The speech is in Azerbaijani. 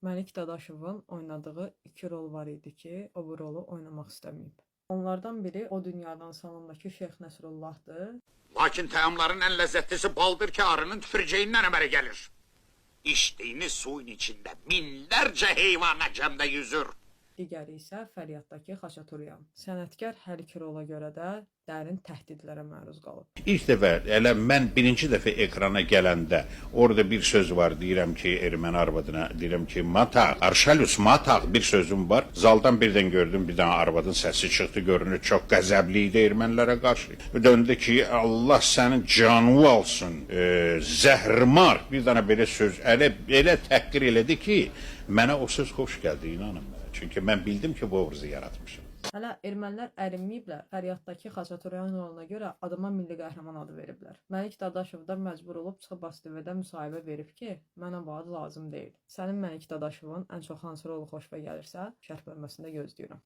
Məlik Dadaşovun oynadığı 2 rol var idi ki, o bu rolu oynamaq istəməyib. Onlardan biri O Dünyadan Salondakı Şeyx Nəsrullahdır. Lakin təyamların ən ləzzətlisi baldır ki, arının tüpürceğindən əmələ gəlir. İçdiyiniz suyun içində minlərcə heyvan əcəmdə yüzür. Digəri isə Fəryaddakı Xaçaturyan. Sənətkar hər iki rola görə də dərin təhdidlərə məruz qalıb. İlk dəfə, elə mən birinci dəfə ekrana gələndə orada bir söz var, deyirəm ki, erməni arvadına, deyirəm ki, mataq, arşalus mataq bir sözüm var. Zaldan birdən gördüm, bir dənə arvadın səsi çıxdı, görünür, çox qəzəbli idi ermənilərə qarşı. Döndü ki, Allah sənin canını alsın, zəhrimar, bir dənə belə söz, elə təhqir elədi ki, mənə o söz xoş gəldi, inanın mənə. Çünki mən bildim ki, bu obrazı yaratmışım. Hələ ermənilər ərinməyiblər, Fəryaddakı Xaçaturyan roluna görə adama milli qəhrəman adı veriblər. Məlik Dadaşov da məcbur olub çıxıb ASTV-də müsahibə verib ki, mənə bu ad lazım deyil. Sənin Məlik Dadaşovun ən çox hansı rolu xoşuna gəlirsə, şərh bölməsində gözləyirəm.